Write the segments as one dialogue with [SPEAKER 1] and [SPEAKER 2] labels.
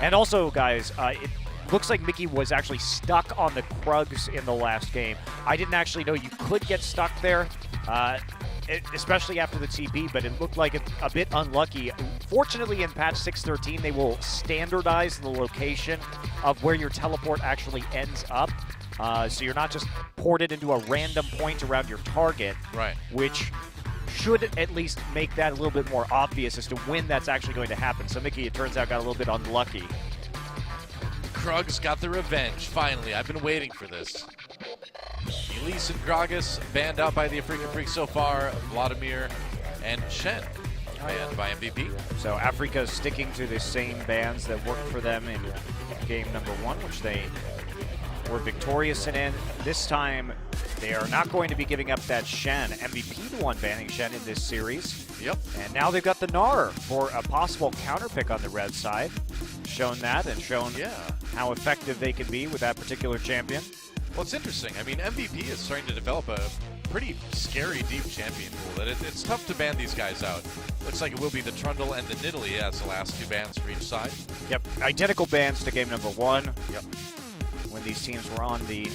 [SPEAKER 1] And also, guys, it looks like Mickey was actually stuck on the Krugs in the last game. I didn't actually know you could get stuck there, especially after the TP, but it looked like a bit unlucky. Fortunately, in patch 6.13, they will standardize the location of where your teleport actually ends up. So you're not just ported into a random point around your target,
[SPEAKER 2] right?
[SPEAKER 1] Which should at least make that a little bit more obvious as to when that's actually going to happen. So Mickey, it turns out, got a little bit unlucky.
[SPEAKER 2] Krugs got the revenge, finally. I've been waiting for this. Elise and Gragas banned out by the Afreeca Freecs so far. Vladimir and Shen banned by MVP.
[SPEAKER 1] So Afreeca sticking to the same bans that worked for them in game number 1, which they were victorious in. This time, they are not going to be giving up that Shen. MVP the one banning Shen in this series.
[SPEAKER 2] Yep.
[SPEAKER 1] And now they've got the Gnar for a possible counter pick on the red side. Shown that and shown how effective they can be with that particular champion.
[SPEAKER 2] Well, it's interesting. I mean, MVP is starting to develop a pretty scary deep champion pool. It's tough to ban these guys out. Looks like it will be the Trundle and the Nidalee as the last 2 bans for each side.
[SPEAKER 1] Yep, identical bans to game number 1.
[SPEAKER 2] Yep.
[SPEAKER 1] When these teams were on the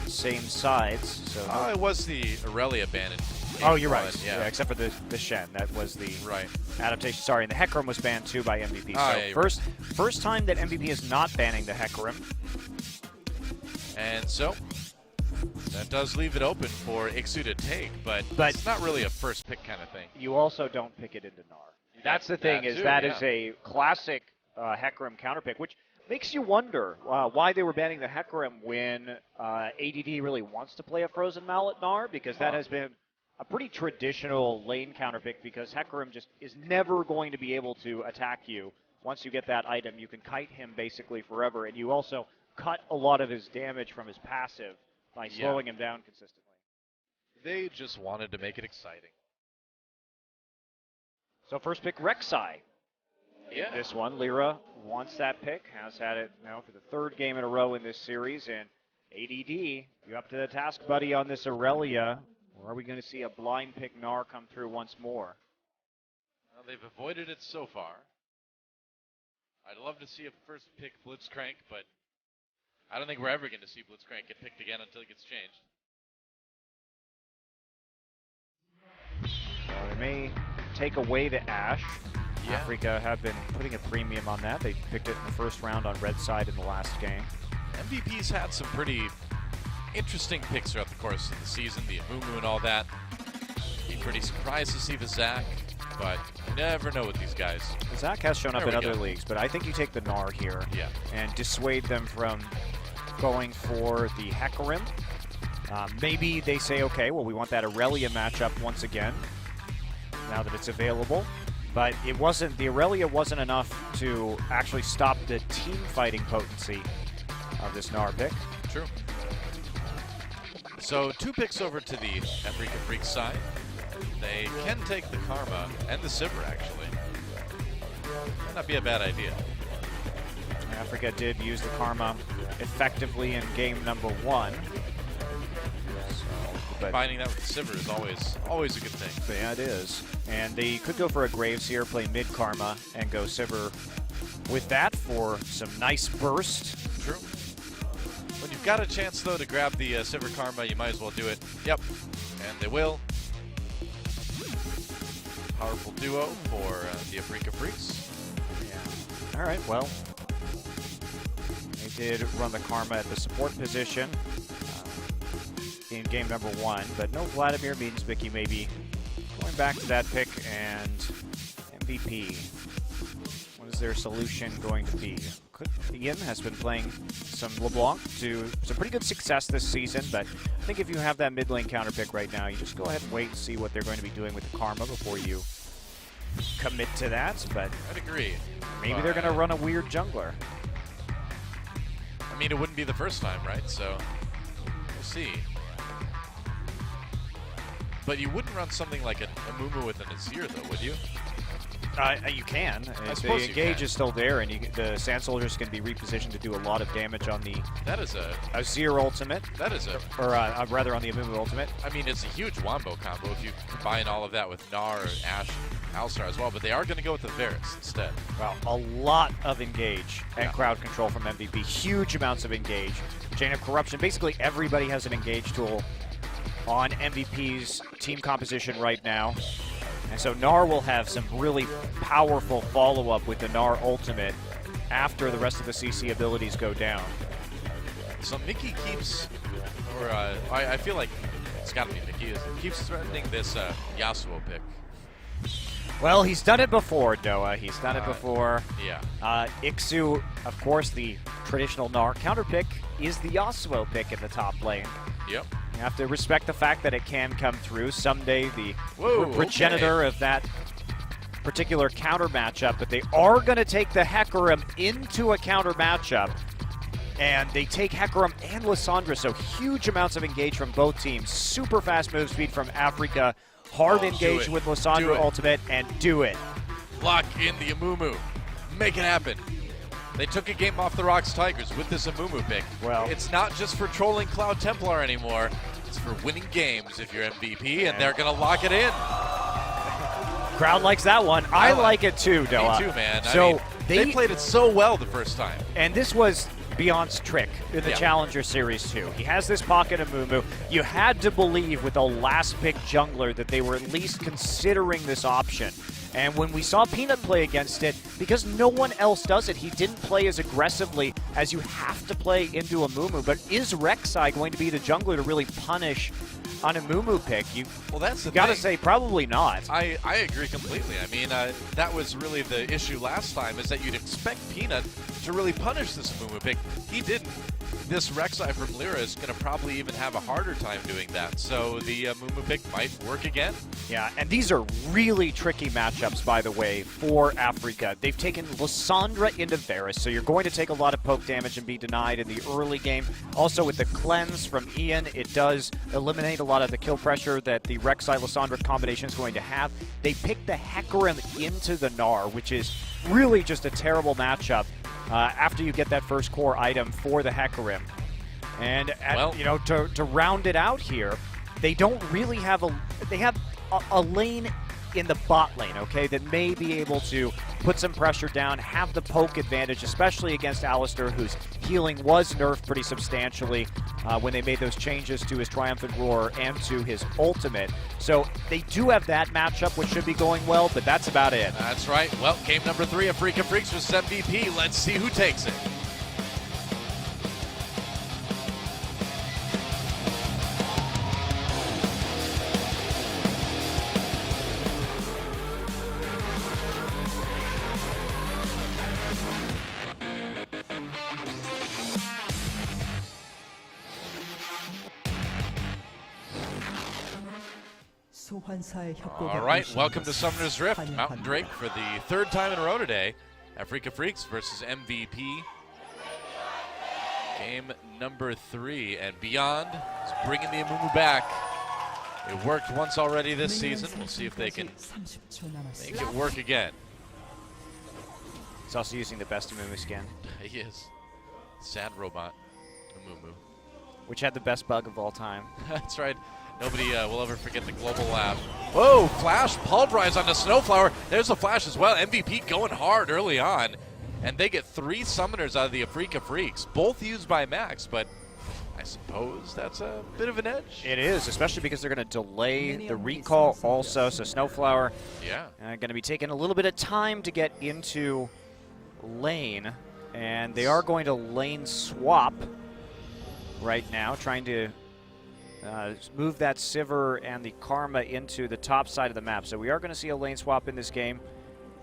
[SPEAKER 1] same sides. So
[SPEAKER 2] it was the Aurelia ban in
[SPEAKER 1] oh, you're
[SPEAKER 2] 1,
[SPEAKER 1] right. Yeah, except for the Shen. That was the
[SPEAKER 2] right
[SPEAKER 1] adaptation. Sorry, and the Hecarim was banned too by MVP.
[SPEAKER 2] Oh,
[SPEAKER 1] so
[SPEAKER 2] yeah,
[SPEAKER 1] first time that MVP is not banning the Hecarim.
[SPEAKER 2] And so that does leave it open for Ixu to take, but it's not really a first pick kind of thing.
[SPEAKER 1] You also don't pick it into Gnar. That's the thing, is a classic Hecarim counter pick, which makes you wonder why they were banning the Hecarim when ADD really wants to play a Frozen Mallet Gnar, because that has been a pretty traditional lane counter pick, because Hecarim just is never going to be able to attack you. Once you get that item, you can kite him basically forever, and you also cut a lot of his damage from his passive by slowing him down consistently.
[SPEAKER 2] They just wanted to make it exciting.
[SPEAKER 1] So first pick, Rek'Sai.
[SPEAKER 2] Yeah.
[SPEAKER 1] This one, Lyra wants that pick, has had it now for the 3rd game in a row in this series, and ADD, you up to the task, buddy, on this Aurelia, or are we going to see a blind pick Gnar come through once more?
[SPEAKER 2] Well, they've avoided it so far. I'd love to see a first pick Blitzcrank, but I don't think we're ever going to see Blitzcrank get picked again until it gets changed.
[SPEAKER 1] They may take away the Ashe.
[SPEAKER 2] Yeah.
[SPEAKER 1] Afreeca have been putting a premium on that. They picked it in the first round on red side in the last game.
[SPEAKER 2] MVP's had some pretty interesting picks throughout the course of the season, the Amumu and all that. Be pretty surprised to see the Zac, but you never know with these guys.
[SPEAKER 1] Zac has shown up in other leagues, but I think you take the Gnar here and dissuade them from going for the Hecarim. Maybe they say, okay, well, we want that Aurelia matchup once again, now that it's available. But it wasn't, the Aurelia wasn't enough to actually stop the team fighting potency of this Gnar pick.
[SPEAKER 2] True. So 2 picks over to the Afreeca Freecs side. They can take the Karma and the Sivir, actually. Might not be a bad idea.
[SPEAKER 1] Afreeca did use the Karma effectively in game number 1.
[SPEAKER 2] Combining that with the Sivir is always a good thing.
[SPEAKER 1] Yeah, it is. And they could go for a Graves here, play mid Karma, and go Sivir with that for some nice burst.
[SPEAKER 2] True. When you've got a chance, though, to grab the Sivir Karma, you might as well do it. Yep. And they will. Powerful duo for the Afreeca Freecs.
[SPEAKER 1] Yeah. All right, well, they did run the Karma at the support position in game number 1, but no Vladimir means Mickey may be going back to that pick, and MVP. What is their solution going to be? Ian has been playing some LeBlanc to some pretty good success this season, but I think if you have that mid lane counter pick right now, you just go ahead and wait and see what they're going to be doing with the Karma before you commit to that. But
[SPEAKER 2] I'd agree.
[SPEAKER 1] Maybe they're going to run a weird jungler.
[SPEAKER 2] I mean, it wouldn't be the first time, right? So we'll see. But you wouldn't run something like a Amumu with an Azir, though, would you?
[SPEAKER 1] You can.
[SPEAKER 2] I
[SPEAKER 1] The
[SPEAKER 2] suppose you
[SPEAKER 1] engage
[SPEAKER 2] can.
[SPEAKER 1] is still there, and the Sand Soldiers can be repositioned to do a lot of damage on the
[SPEAKER 2] That is a.
[SPEAKER 1] Azir ultimate,
[SPEAKER 2] That is a.
[SPEAKER 1] or rather on the Amumu ultimate.
[SPEAKER 2] I mean, it's a huge wombo combo if you combine all of that with Gnar, Ashe, Alistar as well. But they are going to go with the Varus instead.
[SPEAKER 1] Well, a lot of engage and
[SPEAKER 2] Yeah.
[SPEAKER 1] crowd control from MVP. Huge amounts of engage. Chain of Corruption. Basically, everybody has an engage tool on MVP's team composition right now. And so Gnar will have some really powerful follow-up with the Gnar ultimate after the rest of the CC abilities go down.
[SPEAKER 2] So Mickey keeps, or I feel like it's got to be Mickey, keeps threatening this Yasuo pick.
[SPEAKER 1] Well, he's done it before, Doa. He's done it before.
[SPEAKER 2] Yeah.
[SPEAKER 1] Ixu, of course, the traditional Gnar counter pick, is the Yasuo pick in the top lane.
[SPEAKER 2] Yep.
[SPEAKER 1] You have to respect the fact that it can come through. Someday the
[SPEAKER 2] Whoa,
[SPEAKER 1] progenitor of that particular counter matchup, but they are going to take the Hecarim into a counter matchup. And they take Hecarim and Lissandra, so huge amounts of engage from both teams. Super fast move speed from Afreeca. Hard engage with Lissandra ultimate, and do it.
[SPEAKER 2] Lock in the Amumu. Make it happen. They took a game off the Rocks Tigers with this Amumu pick.
[SPEAKER 1] Well,
[SPEAKER 2] it's not just for trolling Cloud Templar anymore. It's for winning games if you're MVP, and they're going to lock it in.
[SPEAKER 1] Crowd likes that one. I like it too, Doa.
[SPEAKER 2] Me too, man.
[SPEAKER 1] So
[SPEAKER 2] I mean, they played it so well the first time.
[SPEAKER 1] And this was Beyond's trick in the Challenger Series too. He has this pocket of Mumu. You had to believe with the last pick jungler that they were at least considering this option. And when we saw Peanut play against it, because no one else does it, he didn't play as aggressively as you have to play into a Mumu. But is Rek'Sai going to be the jungler to really punish on a Mumu pick?
[SPEAKER 2] Well, that's the
[SPEAKER 1] thing. Gotta
[SPEAKER 2] thing.
[SPEAKER 1] say, probably not.
[SPEAKER 2] I agree completely. I mean, that was really the issue last time, is that you'd expect Peanut to really punish this Mumu pick. He didn't. This Rek'Sai from Lyra is going to probably even have a harder time doing that. So the Mumu pick might work again.
[SPEAKER 1] Yeah, and these are really tricky matchups, by the way, for Afreeca. They've taken Lissandra into Varus, so you're going to take a lot of poke damage and be denied in the early game. Also, with the cleanse from Ian, it does eliminate a lot of the kill pressure that the Rek'Sai-Lissandra combination is going to have. They pick the Hecarim into the Gnar, which is really just a terrible matchup after you get that first core item for the Hecarim. And, you know, to round it out here, they don't really have they have a lane in the bot lane, okay, that may be able to put some pressure down, have the poke advantage, especially against Alistar, whose healing was nerfed pretty substantially when they made those changes to his Triumphant Roar and to his ultimate. So they do have that matchup, which should be going well, but that's about it.
[SPEAKER 2] That's right. Well, game number 3 of Afreeca Freecs was MVP. Let's see who takes it. All right, welcome to Summoner's Rift. Mountain Drake for the 3rd time in a row today. Afreeca Freecs versus MVP. Game number 3, and Beyond is bringing the Amumu back. It worked once already this season. We'll see if they can make it work again.
[SPEAKER 1] He's also using the best Amumu skin.
[SPEAKER 2] He is. Sad Robot Amumu.
[SPEAKER 1] Which had the best bug of all time.
[SPEAKER 2] That's right. Nobody will ever forget the global laugh. Whoa, Flash pulverized on the Snowflower. There's a Flash as well. MVP going hard early on. And they get 3 summoners out of the Afreeca Freecs, both used by Max, but I suppose that's a bit of an edge.
[SPEAKER 1] It is, especially because they're going to delay the recall also. So Snowflower going to be taking a little bit of time to get into lane. And they are going to lane swap right now, trying to move that Sivir and the Karma into the top side of the map. So we are going to see a lane swap in this game.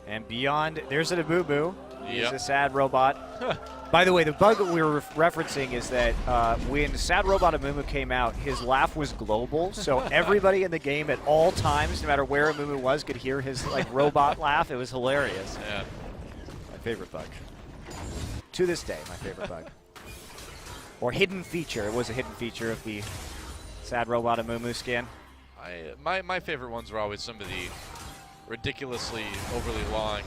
[SPEAKER 1] And Beyond, there's an Amumu. He's a sad robot. By the way, the bug that we were referencing is that when Sad Robot Amumu came out, his laugh was global. So everybody in the game at all times, no matter where Amumu was, could hear his robot laugh. It was hilarious.
[SPEAKER 2] Yeah.
[SPEAKER 1] My favorite bug. To this day, my favorite bug. Or hidden feature. It was a hidden feature of the Sad Robot Amumu skin.
[SPEAKER 2] My favorite ones were always some of the ridiculously overly long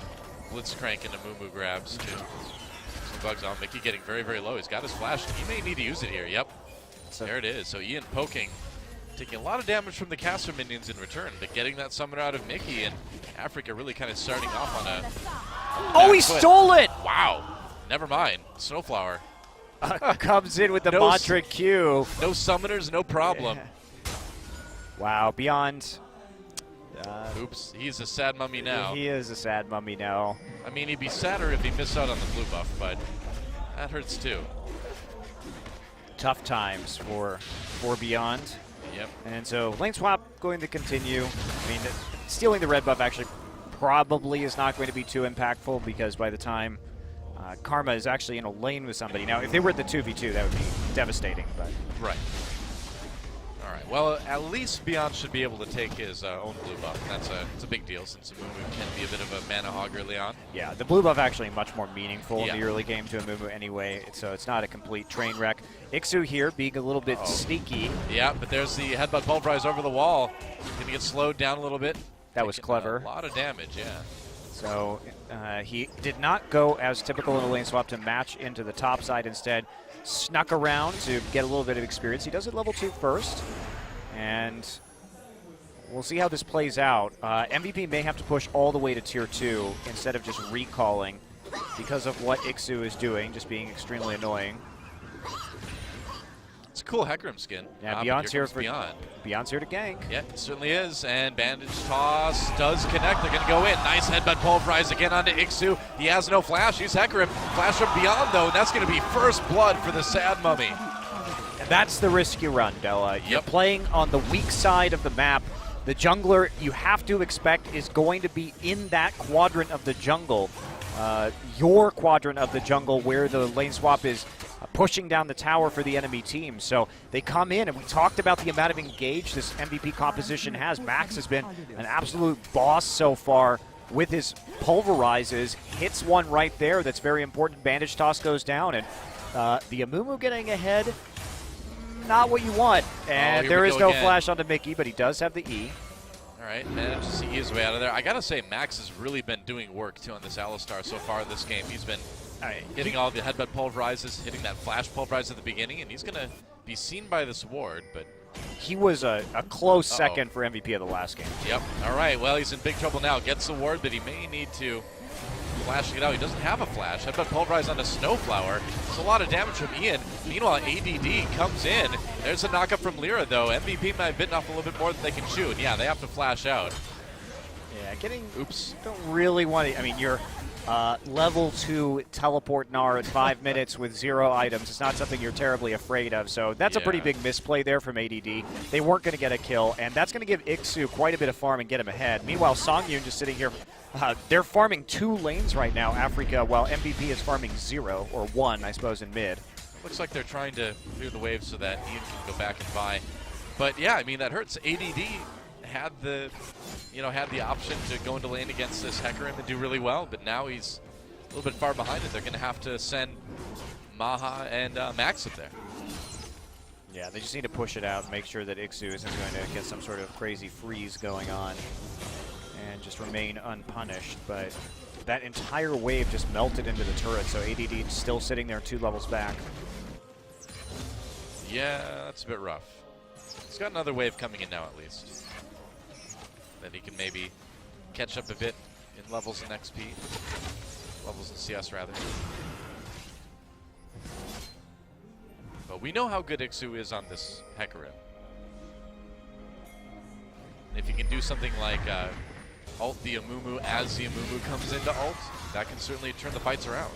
[SPEAKER 2] blitzcrank into Mumu grabs too. Some bugs on Mickey getting very, very low. He's got his flash. He may need to use it here. Yep. So there it is. So Ian poking, taking a lot of damage from the caster minions in return, but getting that summoner out of Mickey, and Afreeca really kind of starting off on a
[SPEAKER 1] Oh, he stole it!
[SPEAKER 2] Wow. Never mind. Snowflower.
[SPEAKER 1] Comes in with the mantra Q.
[SPEAKER 2] No summoners, no problem.
[SPEAKER 1] Yeah. Wow, Beyond.
[SPEAKER 2] Oops, he's a sad mummy now.
[SPEAKER 1] He is a sad mummy now.
[SPEAKER 2] I mean, he'd be sadder if he missed out on the blue buff, but that hurts too.
[SPEAKER 1] Tough times for Beyond.
[SPEAKER 2] Yep.
[SPEAKER 1] And so lane swap going to continue. I mean, stealing the red buff actually probably is not going to be too impactful, because by the time Karma is actually in a lane with somebody. Now, if they were at the 2v2, that would be devastating. But
[SPEAKER 2] right. All right. Well, at least Beyond should be able to take his own blue buff. It's a big deal, since Amumu can be a bit of a mana hog early on.
[SPEAKER 1] Yeah, the blue buff actually much more meaningful in the early game to Amumu anyway, so it's not a complete train wreck. Ixu here being a little bit sneaky.
[SPEAKER 2] Yeah, but there's the headbutt pulverize over the wall. Going to get slowed down a little bit.
[SPEAKER 1] That was clever.
[SPEAKER 2] A lot of damage, yeah.
[SPEAKER 1] So he did not go as typical in a lane swap to match into the top side. Instead, snuck around to get a little bit of experience. He does it level 2 first, and we'll see how this plays out. MVP may have to push all the way to tier 2 instead of just recalling, because of what Ixu is doing, just being extremely annoying.
[SPEAKER 2] It's a cool Hecarim skin.
[SPEAKER 1] Yeah, Beyond's here for
[SPEAKER 2] Beyond.
[SPEAKER 1] Beyond's here to gank.
[SPEAKER 2] Yeah, it certainly is. And bandage toss does connect. They're going to go in. Nice headbutt pulverize again onto Ixu. He has no flash. He's Hecarim. Flash from Beyond, though, and that's going to be first blood for the sad mummy.
[SPEAKER 1] And that's the risk you run, Della. You're playing on the weak side of the map. The jungler you have to expect is going to be in that quadrant of the jungle. Your quadrant of the jungle where the lane swap is pushing down the tower for the enemy team. So they come in, and we talked about the amount of engage this MVP composition has. Max has been an absolute boss so far with his pulverizes. Hits one right there that's very important. Bandage toss goes down, and the Amumu getting ahead, not what you want. And there is no flash onto Mickey, but he does have the E.
[SPEAKER 2] All right, managed to see his way out of there. I got to say, Max has really been doing work, too, on this Alistar so far this game. He's been hitting all the headbutt pulverizes, hitting that flash pulverize at the beginning, and he's going to be seen by this ward, but
[SPEAKER 1] he was a close second for MVP of the last game.
[SPEAKER 2] Yep. All right, well, he's in big trouble now. Gets the ward, but he may need to flash it out. He doesn't have a flash. Headbutt pulverize on a Snowflower. It's a lot of damage from Ian. Meanwhile, ADD comes in. There's a knockup from Lyra, though. MVP might have bitten off a little bit more than they can chew. And yeah, they have to flash out.
[SPEAKER 1] Yeah, getting...
[SPEAKER 2] Oops.
[SPEAKER 1] Don't really want to... I mean, you're level 2 teleport Gnar at 5 minutes with 0 items. It's not something you're terribly afraid of. So that's a pretty big misplay there from ADD. They weren't going to get a kill, and that's going to give Ixu quite a bit of farm and get him ahead. Meanwhile, Songyun just sitting here. They're farming 2 lanes right now, Afreeca, while MVP is farming 0, or 1, I suppose, in mid.
[SPEAKER 2] Looks like they're trying to clear the wave so that Ian can go back and buy. But yeah, I mean, that hurts. ADD had the, had the option to go into lane against this Hecarim and do really well, but now he's a little bit far behind it. They're going to have to send Maha and Max up there.
[SPEAKER 1] Yeah, they just need to push it out and make sure that Ixu isn't going to get some sort of crazy freeze going on and just remain unpunished. But that entire wave just melted into the turret, so ADD still sitting there 2 levels back.
[SPEAKER 2] Yeah, that's a bit rough. He's got another wave coming in now, at least. Then he can maybe catch up a bit in levels in XP. Levels in CS, rather. But we know how good Ixu is on this Hecarim. If he can do something like ult the Amumu as the Amumu comes into ult, that can certainly turn the fights around.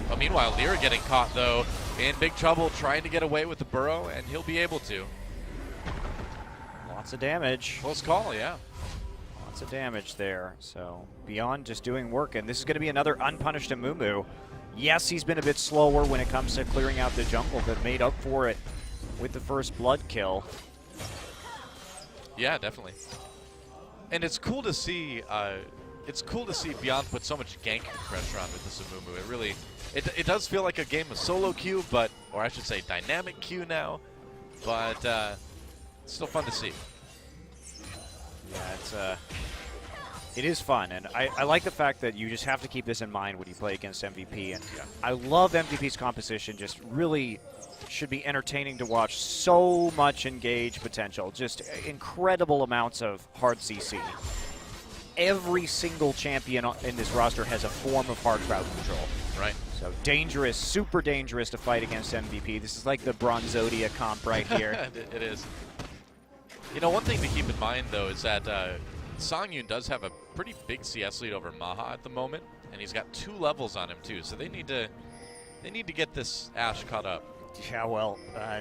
[SPEAKER 2] But meanwhile, Lyra getting caught, though, in big trouble, trying to get away with the burrow, and he'll be able to.
[SPEAKER 1] Lots of damage.
[SPEAKER 2] Close call, yeah.
[SPEAKER 1] Lots of damage there. So Beyond just doing work, and this is going to be another unpunished Amumu. Yes, he's been a bit slower when it comes to clearing out the jungle, but made up for it with the first blood kill.
[SPEAKER 2] Yeah, definitely. And it's cool to see. Beyond put so much gank pressure on with this Amumu. It really, it does feel like a game of solo queue, or I should say, dynamic queue now. But it's still fun to see.
[SPEAKER 1] Yeah, it's It is fun, and I like the fact that you just have to keep this in mind when you play against MVP. And I love MVP's composition. Just really should be entertaining to watch. So much engage potential. Just incredible amounts of hard CC. Every single champion in this roster has a form of hard crowd control.
[SPEAKER 2] Right.
[SPEAKER 1] So dangerous, super dangerous to fight against MVP. This is like the Bronzodia comp right here.
[SPEAKER 2] It is. You know, one thing to keep in mind, though, is that Songyun does have a pretty big CS lead over Maha at the moment, and he's got 2 levels on him too. So they need to get this Ashe caught up.
[SPEAKER 1] Yeah, well,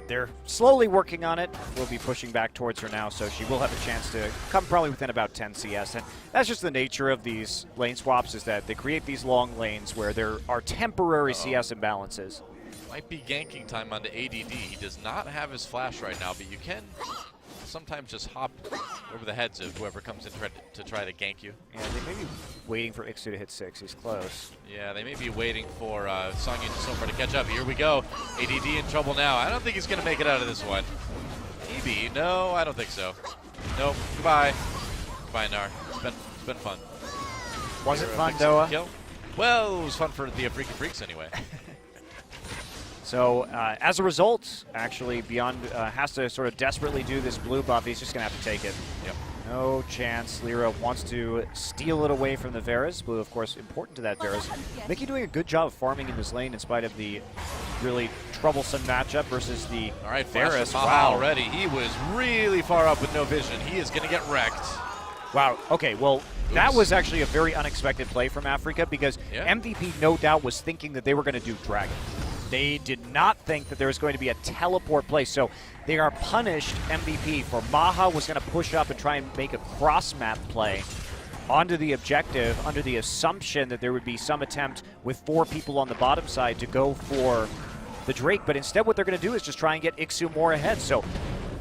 [SPEAKER 1] they're slowly working on it. We'll be pushing back towards her now, so she will have a chance to come probably within about 10 CS. And that's just the nature of these lane swaps, is that they create these long lanes where there are temporary CS imbalances.
[SPEAKER 2] Might be ganking time onto ADD. He does not have his flash right now, but you can sometimes just hop over the heads of whoever comes in to try to gank you.
[SPEAKER 1] Yeah, they may be waiting for Ixu to hit 6. He's close.
[SPEAKER 2] Yeah, they may be waiting for Songyun so far to catch up. Here we go. ADD in trouble now. I don't think he's going to make it out of this one. Maybe. No, I don't think so. Nope. Goodbye. Goodbye, Nar. It's been fun.
[SPEAKER 1] Was it fun, Doa?
[SPEAKER 2] Kill? Well, it was fun for the Afreeca Freecs anyway.
[SPEAKER 1] So as a result, actually, Beyond has to sort of desperately do this blue buff. He's just going to have to take it.
[SPEAKER 2] Yep.
[SPEAKER 1] No chance. Lyra wants to steal it away from the Varus. Blue, of course, important to that Varus. Mickey doing a good job of farming in this lane in spite of the really troublesome matchup versus the
[SPEAKER 2] All right,
[SPEAKER 1] Varus.
[SPEAKER 2] Wow. Already. He was really far up with no vision. He is going to get wrecked.
[SPEAKER 1] Wow. Okay, well, that was actually a very unexpected play from Afreeca because MVP no doubt was thinking that they were going to do Dragon. They did not think that there was going to be a teleport play, so they are punished MVP for Maha was going to push up and try and make a cross-map play onto the objective under the assumption that there would be some attempt with 4 people on the bottom side to go for the Drake, but instead what they're going to do is just try and get Ixu more ahead. So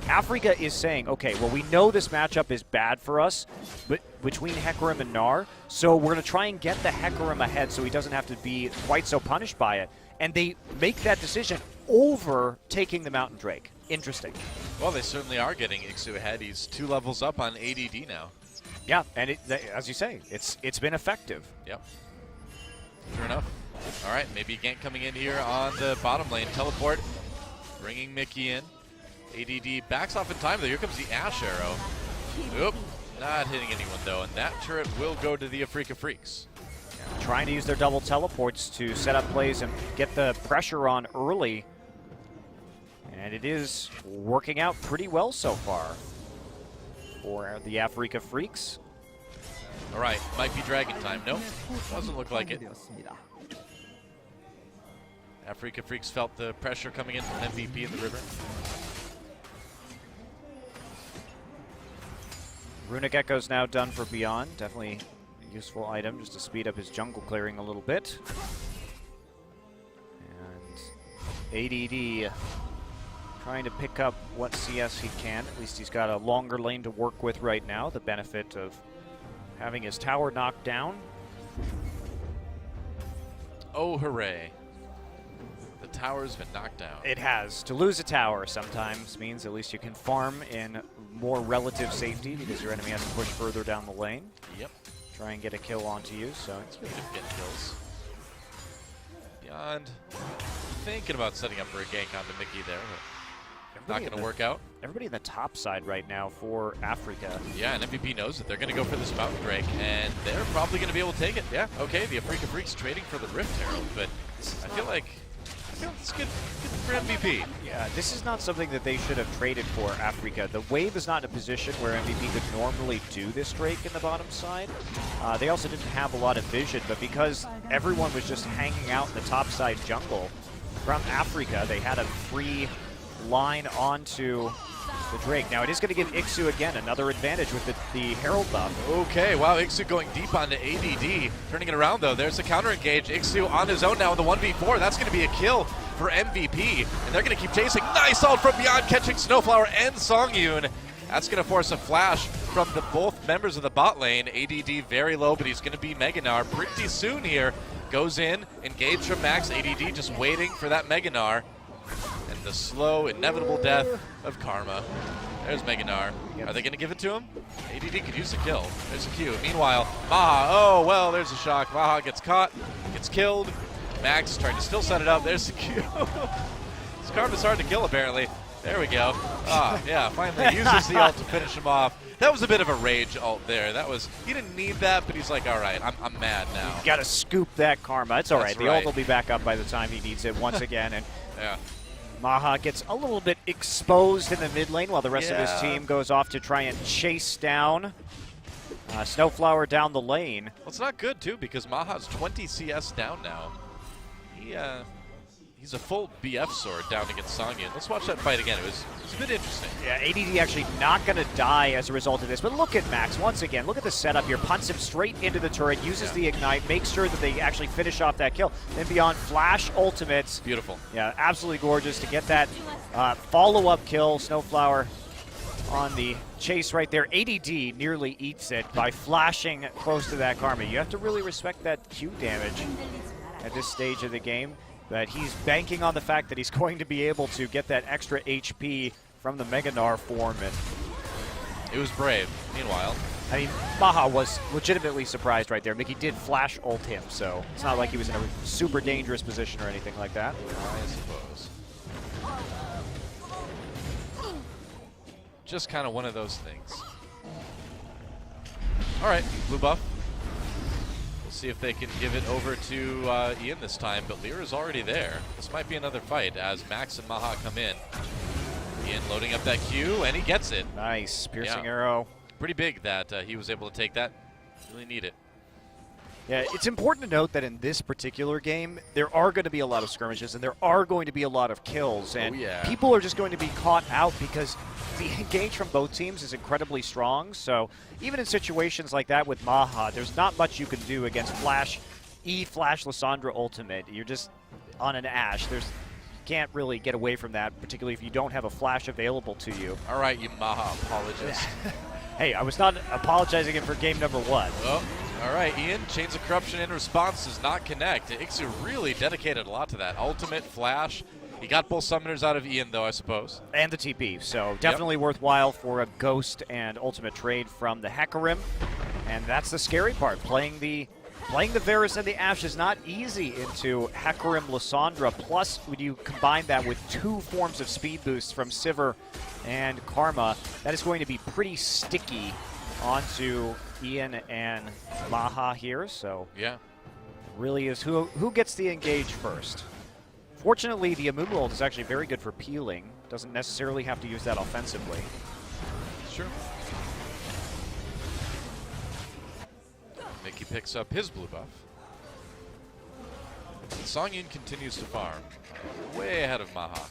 [SPEAKER 1] Afreeca is saying, okay, well, we know this matchup is bad for us but between Hecarim and Gnar, so we're going to try and get the Hecarim ahead so he doesn't have to be quite so punished by it. And they make that decision over taking the Mountain Drake. Interesting.
[SPEAKER 2] Well, they certainly are getting Ixu ahead. He's 2 levels up on ADD now.
[SPEAKER 1] Yeah, and as you say, it's been effective.
[SPEAKER 2] Yep. Sure enough. All right, maybe gank coming in here on the bottom lane. Teleport, bringing Mickey in. ADD backs off in time, though. Here comes the Ashe arrow. Oop, not hitting anyone, though. And that turret will go to the Afreeca Freecs.
[SPEAKER 1] Trying to use their double teleports to set up plays and get the pressure on early. And it is working out pretty well so far for the Afreeca Freecs.
[SPEAKER 2] All right, might be Dragon time. Nope, doesn't look like it. Afreeca Freecs felt the pressure coming in from MVP in the river.
[SPEAKER 1] Runic Echo's now done for Beyond. Definitely a useful item just to speed up his jungle clearing a little bit. And ADD trying to pick up what CS he can. At least he's got a longer lane to work with right now. The benefit of having his tower knocked down.
[SPEAKER 2] Oh, hooray. The tower's been knocked down.
[SPEAKER 1] It has. To lose a tower sometimes means at least you can farm in more relative safety because your enemy has to push further down the lane.
[SPEAKER 2] Yep.
[SPEAKER 1] Try and get a kill onto you, so
[SPEAKER 2] It's really good getting kills. Beyond thinking about setting up for a gank onto Mickey there, but not going to work out.
[SPEAKER 1] Everybody in the top side right now for Afreeca.
[SPEAKER 2] Yeah, and MVP knows that they're going to go for this Mountain Drake, and they're probably going to be able to take it. Yeah, okay, the Afreeca Freecs trading for the Rift Herald, but I feel like it's good for MVP.
[SPEAKER 1] Yeah, this is not something that they should have traded for, Afreeca. The wave is not in a position where MVP could normally do this Drake in the bottom side. They also didn't have a lot of vision, but because everyone was just hanging out in the top side jungle from Afreeca, they had a free line onto the Drake. Now it is going to give Ixu again another advantage with the Herald buff.
[SPEAKER 2] Okay, wow, Ixu going deep onto ADD. Turning it around though, there's a counter engage. Ixu on his own now in the 1v4. That's going to be a kill for MVP. And they're going to keep chasing. Nice ult from Beyond, catching Snowflower and Songyun. That's going to force a flash from both members of the bot lane. ADD very low, but he's going to be Meganar pretty soon here. Goes in, engaged from Max. ADD just waiting for that Meganar. The slow, inevitable death of Karma. There's Meganar.
[SPEAKER 1] Yep.
[SPEAKER 2] Are they going to give it to him? ADD could use the kill. There's a Q. Meanwhile, Maha. Oh, well, there's a shock. Maha gets caught, gets killed. Max trying to still set it up. There's the Q. This Karma's hard to kill, apparently. There we go. Ah, yeah, finally uses the ult to finish him off. That was a bit of a rage ult there. He didn't need that, but he's like, all right, I'm mad now.
[SPEAKER 1] You got to scoop that Karma. It's all right.
[SPEAKER 2] That's
[SPEAKER 1] The ult will be back up by the time he needs it once again. And
[SPEAKER 2] Yeah.
[SPEAKER 1] Maha gets a little bit exposed in the mid lane while the rest of his team goes off to try and chase down Snowflower down the lane.
[SPEAKER 2] Well, it's not good, too, because Maha's 20 CS down now. He's a full BF sword down against Songyun. Let's watch that fight again. It was a bit interesting.
[SPEAKER 1] Yeah, ADD actually not going to die as a result of this. But look at Max once again. Look at the setup here. Punts him straight into the turret, uses the ignite, makes sure that they actually finish off that kill. Then beyond flash ultimates.
[SPEAKER 2] Beautiful.
[SPEAKER 1] Yeah, absolutely gorgeous to get that follow-up kill. Snowflower on the chase right there. ADD nearly eats it by flashing close to that Karma. You have to really respect that Q damage at this stage of the game. But he's banking on the fact that he's going to be able to get that extra HP from the Meganar form. And
[SPEAKER 2] it was brave. Meanwhile,
[SPEAKER 1] I mean, Maha was legitimately surprised right there. Mickey did flash ult him, so it's not like he was in a super dangerous position or anything like that.
[SPEAKER 2] I suppose. Just kind of one of those things. All right, blue buff. We'll see if they can give it over to Ian this time, but Lyra's already there. This might be another fight as Max and Maha come in. Ian loading up that Q, and he gets it.
[SPEAKER 1] Nice, piercing arrow.
[SPEAKER 2] Pretty big that he was able to take that. Really need it.
[SPEAKER 1] Yeah, it's important to note that in this particular game, there are going to be a lot of skirmishes, and there are going to be a lot of kills, and people are just going to be caught out because the engage from both teams is incredibly strong. So even in situations like that with Maha, there's not much you can do against Flash Lissandra ultimate. You're just on an Ashe. You can't really get away from that, particularly if you don't have a Flash available to you.
[SPEAKER 2] All right, you Maha apologist.
[SPEAKER 1] Hey, I was not apologizing for game number 1.
[SPEAKER 2] Oh, all right, Ian. Chains of Corruption in response does not connect. Ixu really dedicated a lot to that. Ultimate, Flash. He got both summoners out of Ian, though, I suppose.
[SPEAKER 1] And the TP, so definitely worthwhile for a Ghost and Ultimate trade from the Hecarim. And that's the scary part. Playing the Varus and the Ashe is not easy into Hecarim Lissandra. Plus, when you combine that with 2 forms of speed boosts from Sivir and Karma, that is going to be pretty sticky onto Ian and Maha here. So
[SPEAKER 2] yeah,
[SPEAKER 1] really is who gets the engage first. Fortunately, the Amumu ult is actually very good for peeling. Doesn't necessarily have to use that offensively.
[SPEAKER 2] Sure. Mickey picks up his blue buff. And Songyun continues to farm. Way ahead of Maha.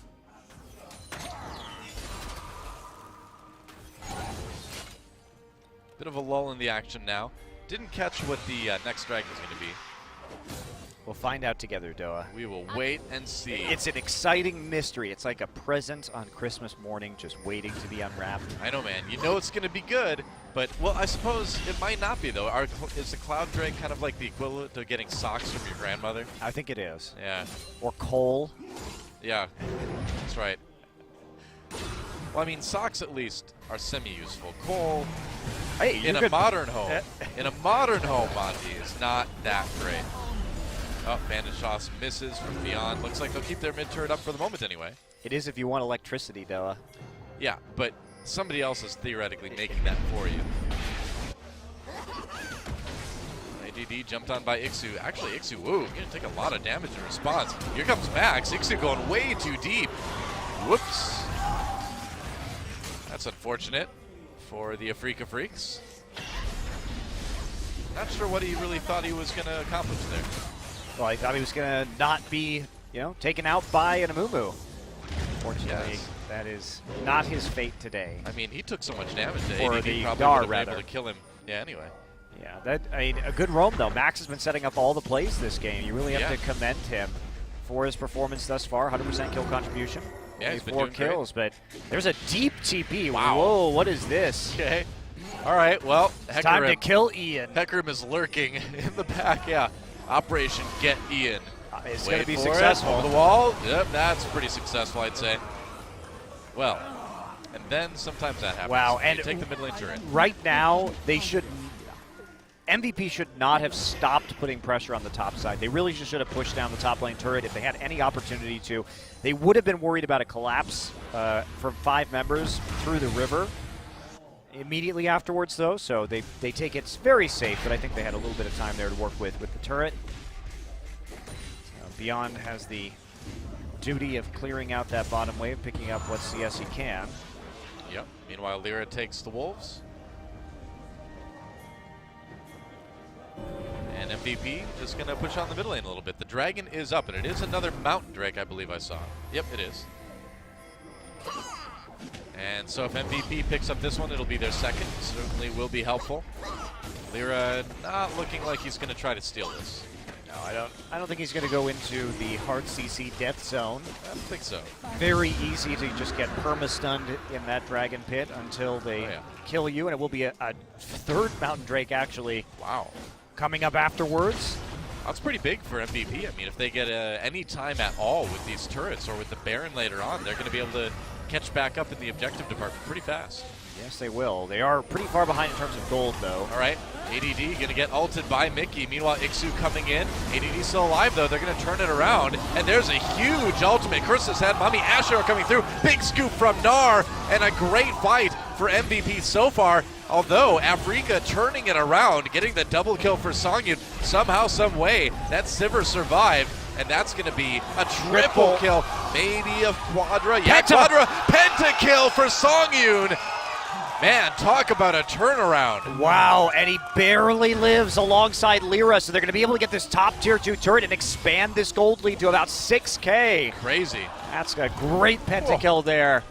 [SPEAKER 2] Bit of a lull in the action now. Didn't catch what the next dragon is going to be.
[SPEAKER 1] We'll find out together, Doa.
[SPEAKER 2] We will wait and see.
[SPEAKER 1] It's an exciting mystery. It's like a present on Christmas morning just waiting to be unwrapped.
[SPEAKER 2] I know, man. You know it's going to be good, but, well, I suppose it might not be, though. Is the Cloud Drake kind of like the equivalent to getting socks from your grandmother?
[SPEAKER 1] I think it is.
[SPEAKER 2] Yeah.
[SPEAKER 1] Or coal.
[SPEAKER 2] Yeah, that's right. Well, I mean, socks at least are semi-useful. Coal,
[SPEAKER 1] hey,
[SPEAKER 2] in a modern home, Monty, is not that great. Oh, Bandage Toss misses from beyond. Looks like they'll keep their mid turret up for the moment anyway.
[SPEAKER 1] It is if you want electricity, Doa.
[SPEAKER 2] Yeah, but somebody else is theoretically making that for you. ADD jumped on by Ixu. Actually, Ixu, whoa, you're going to take a lot of damage in response. Here comes Max. Ixu going way too deep. Whoops. That's unfortunate for the Afreeca Freecs. Not sure what he really thought he was going to accomplish there.
[SPEAKER 1] Well, I thought he was going to not be, taken out by an Amumu. Fortunately, that is not his fate today.
[SPEAKER 2] I mean, he took so much damage that
[SPEAKER 1] or
[SPEAKER 2] ADD
[SPEAKER 1] the
[SPEAKER 2] probably
[SPEAKER 1] Dar,
[SPEAKER 2] would have been
[SPEAKER 1] rather.
[SPEAKER 2] able to kill him. Yeah, anyway.
[SPEAKER 1] Yeah, a good roam, though. Max has been setting up all the plays this game. You really have to commend him for his performance thus far. 100% kill contribution.
[SPEAKER 2] Yeah, he's been
[SPEAKER 1] 4
[SPEAKER 2] doing
[SPEAKER 1] kills,
[SPEAKER 2] great.
[SPEAKER 1] but there's a deep TP.
[SPEAKER 2] Wow.
[SPEAKER 1] Whoa, what is this?
[SPEAKER 2] Okay. All right, well,
[SPEAKER 1] It's time to kill Ian.
[SPEAKER 2] Hecarim is lurking in the back, yeah. Operation Get Ian.
[SPEAKER 1] It's
[SPEAKER 2] Wait
[SPEAKER 1] going to be
[SPEAKER 2] for
[SPEAKER 1] successful.
[SPEAKER 2] Over the wall. Yep, that's pretty successful, I'd say. Well, And then sometimes that happens.
[SPEAKER 1] Wow,
[SPEAKER 2] You
[SPEAKER 1] and
[SPEAKER 2] take the mid lane turret.
[SPEAKER 1] right now, they should. MVP should not have stopped putting pressure on the top side. They really just should have pushed down the top lane turret if they had any opportunity to. They would have been worried about a collapse from 5 members through the river immediately afterwards, though. So they take it very safe, but I think they had a little bit of time there to work with the turret. Beyond has the duty of clearing out that bottom wave, picking up what CS he can.
[SPEAKER 2] Yep. Meanwhile, Lyra takes the Wolves. And MVP is going to push on the mid lane a little bit. The Dragon is up, and it is another Mountain Drake, I believe I saw. Yep, it is. And so if MVP picks up this one, it'll be their second. Certainly will be helpful. Lyra not looking like he's going to try to steal this.
[SPEAKER 1] No, I don't think he's going to go into the hard CC death zone.
[SPEAKER 2] I don't think so.
[SPEAKER 1] Very easy to just get perma-stunned in that Dragon Pit until they kill you, and it will be a 3rd Mountain Drake, actually.
[SPEAKER 2] Wow.
[SPEAKER 1] Coming up afterwards.
[SPEAKER 2] That's pretty big for MVP. I mean, if they get any time at all with these turrets or with the Baron later on, they're going to be able to catch back up in the objective department pretty fast.
[SPEAKER 1] Yes, they will. They are pretty far behind in terms of gold, though.
[SPEAKER 2] All right, ADD going to get ulted by Mickey. Meanwhile, Ixu coming in. ADD still alive, though. They're going to turn it around. And there's a huge ultimate. Curses had Mummy Asher coming through. Big scoop from Gnar. And a great fight for MVP so far. Although, Afreeca turning it around, getting the double kill for Songyun. Somehow, some way, that Sivir survived. And that's going to be a triple kill. Maybe a quadra. Yeah, quadra. Pentakill for Songyun. Man, talk about a turnaround.
[SPEAKER 1] Wow, and he barely lives alongside Lyra, so they're going to be able to get this top tier 2 turret and expand this gold lead to about 6K.
[SPEAKER 2] Crazy.
[SPEAKER 1] That's a great pentakill there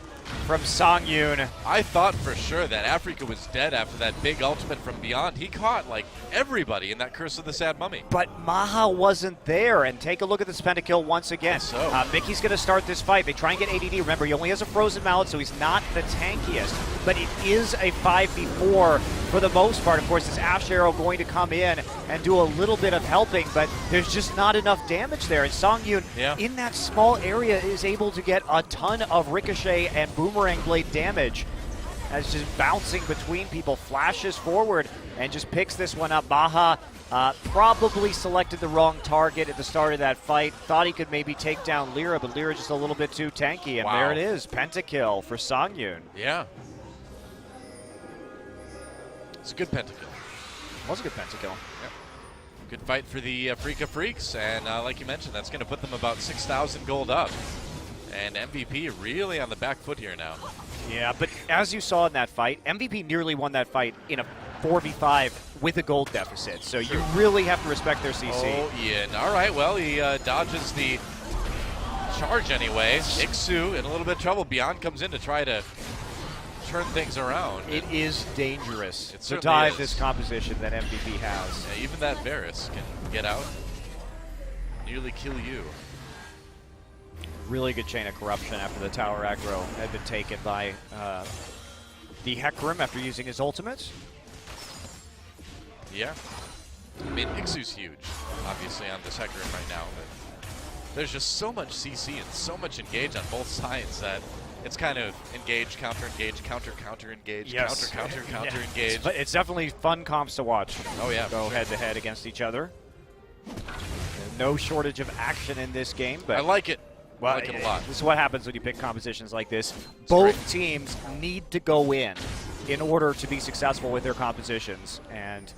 [SPEAKER 1] from Songyun.
[SPEAKER 2] I thought for sure that Afreeca was dead after that big ultimate from Beyond. He caught like everybody in that Curse of the Sad Mummy.
[SPEAKER 1] But Maha wasn't there, and take a look at this pentakill once again.
[SPEAKER 2] So.
[SPEAKER 1] Mickey's going to start this fight. They try and get ADD. Remember, he only has a frozen mallet, so he's not the tankiest, but it is a 5v4 for the most part. Of course, this Ash Arrow going to come in and do a little bit of helping, but there's just not enough damage there. And Songyun, in that small area, is able to get a ton of ricochet and boomerang blade damage as just bouncing between people, flashes forward and just picks this one up. Maha probably selected the wrong target at the start of that fight. Thought he could maybe take down Lyra, but Lyra just a little bit too tanky, and there it is, pentakill for Songyun.
[SPEAKER 2] Yeah. It's a good pentakill.
[SPEAKER 1] Was a good pentakill.
[SPEAKER 2] Yep. Good fight for the Afreeca Freecs, and like you mentioned, that's going to put them about 6,000 gold up. And MVP really on the back foot here now.
[SPEAKER 1] Yeah, but as you saw in that fight, MVP nearly won that fight in a 4v5 with a gold deficit. So you really have to respect their CC.
[SPEAKER 2] Oh, yeah. All right, well, he dodges the charge anyway. Ixu in a little bit of trouble. Beyond comes in to try to turn things around.
[SPEAKER 1] It is dangerous to
[SPEAKER 2] certainly
[SPEAKER 1] dive
[SPEAKER 2] is.
[SPEAKER 1] this composition that MVP has.
[SPEAKER 2] Yeah, even that Varus can get out, nearly kill you.
[SPEAKER 1] Really good chain of corruption after the tower aggro had been taken by the Hecarim after using his ultimate.
[SPEAKER 2] Yeah. I mean, Ixu's huge, obviously, on this Hecarim right now, but there's just so much CC and so much engage on both sides that it's kind of engage, counter-engage, counter-counter-engage, counter-counter-counter-engage.
[SPEAKER 1] But it's definitely fun comps to watch.
[SPEAKER 2] Oh, yeah.
[SPEAKER 1] Go head-to-head against each other. No shortage of action in this game, but
[SPEAKER 2] I like it.
[SPEAKER 1] Well,
[SPEAKER 2] I like it a lot.
[SPEAKER 1] This is what happens when you pick compositions like this. Both teams need to go in order to be successful with their compositions, and